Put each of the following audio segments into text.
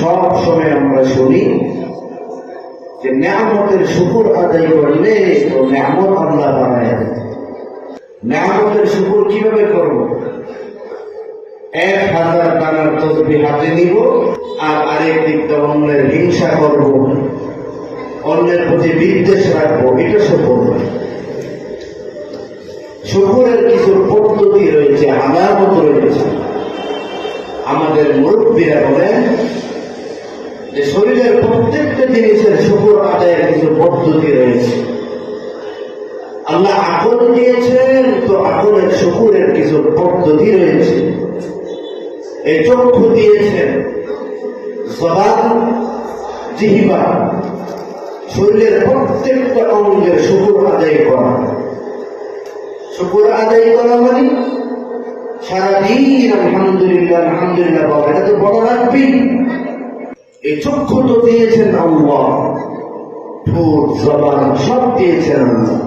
সব সময় আমরা শুনি যে নেয়ামতের শুকর আদায় করলে তো নেয়ামত আল্লাহ বানায়। নেয়ামতের শুকর কিভাবে করব? 1000 টাকার তসবিহ হাতে নিব আর আরেক দিকটা অন্যের হিংসা করব, অন্যের প্রতি বিদ্বেষ রাখবো, এটা শুকর নয়। শুকরের কিছু পদ্ধতি রয়েছে, আলামত রয়েছে। আমাদের মুরব্বীরা বলেন যে শরীরের প্রত্যেকটা জিনিসের শুকর আদায়ের কিছু পদ্ধতি রয়েছে। আল্লাহ আকল দিয়েছেন, তো আকলের শুকরের কিছু পদ্ধতি রয়েছে। এই চক্ষু দিয়েছেন, জবান, জিহ্বা, শরীরের প্রত্যেকটা অঙ্গের শুকর আদায় করা। শুকর আদায় করা মানে সারাদিন আলহামদুলিল্লাহ আলহামদুলিল্লাহ বাবা, এটা তো বড় রাখবি। এই চক্ষু তো দিয়েছেন আল্লাহ, ঠোঁট, জবান সব দিয়েছেন আল্লাহ।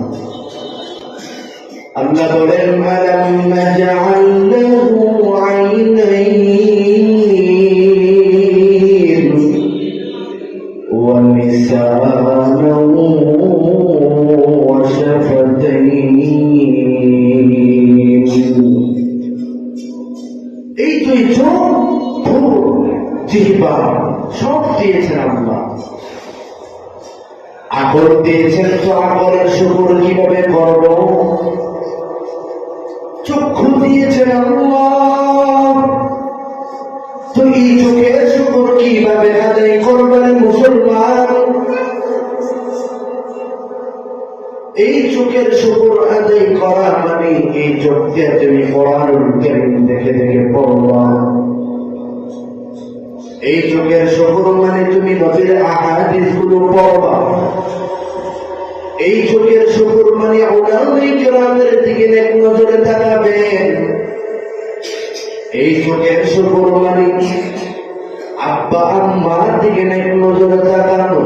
আল্লাহ বলেন আলাম নাজআল লাহু আইনাইন ওয়া লিসানান ওয়া শাফাতাইন। এই দুই চোখ, ঠোঁট, জিহ্বা সব দিয়েছেন আল্লাহ। আকল দিয়েছেন, তো আকলের শুকর কিভাবে করব? চক্ষু দিয়েছেন আল্লাহ, তো এই চোখের শুকর কিভাবে আদায় করবেন মুসলমান? এই চোখের শুকর আদায় করা মানে এই চোখ দিয়ে তুমি কোরআনুল কারীম দেখে দেখে পড়বা। এই চোখের শুকর মানে তুমি নবীর আহাদিস গুলো পড়বা। এই চোখের শুকর মানে উলামায়ে কেরামের দিকে এক নজরে তাকাবেন। এই চোখের শুকর মানে আব্বা আম্মার দিকে এক নজরে তাকানো।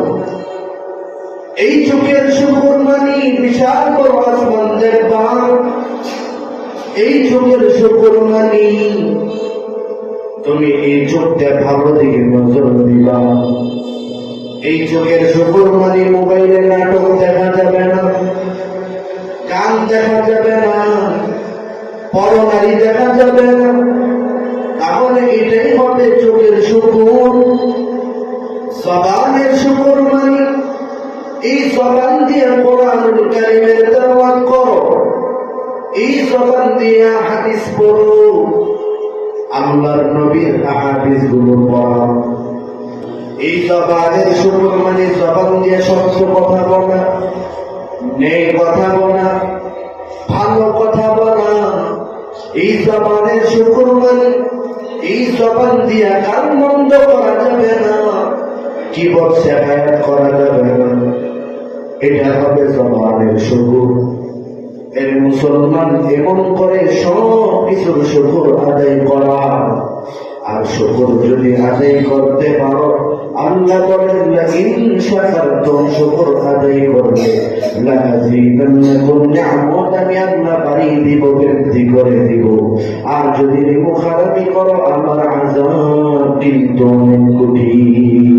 এই চোখের শুকর মানে বিশাল বড় আসমান দেখবা। এই চোখের শুকর মানে তুমি এই চোখটা ভালো দিকে নজর দিবা। এই চোখের শুকর মানে মোবাইলে নাটক দেখা যাবে না, গান দেখা যাবে না, পরনারী দেখা যাবে না। তাহলে এটাই হবে চোখের শুকর। জবানের শুকর মানে এই জবান দিয়ে কোরআনুল কারীমের তেলাওয়াত করো, এই জবান দিয়ে হাদিস পড়ো, আল্লাহর নবীর আহাদিস গুলো পড়ো। এই জবানের শুকর মানে জবান দিয়ে সত্য কথা বলা, নেই কথা বলা, ভালো কথা বলা। এই জবানের শুকর মানে এই জবান দিয়ে কান বন্ধ করা যাবে না, কিবত শেখায়াত করা যাবে না। এটা হবে জবানের শুকর। এর মুসলমান এমন করে সব কিছুর শুকর আদায় করা। আর শুকর যদি আদায় করতে পারো, আল্লাহ বলেন লাইন শাকারতুম, শুকর আদায় করলে লাযীদান্নাকুম, নিয়ামত আমি আল্লাহ বাড়িয়ে দিব, বৃদ্ধি করে দিব। আর যদি খারাপি করো, আমার আযাব কিন্তু অনেক কঠিন।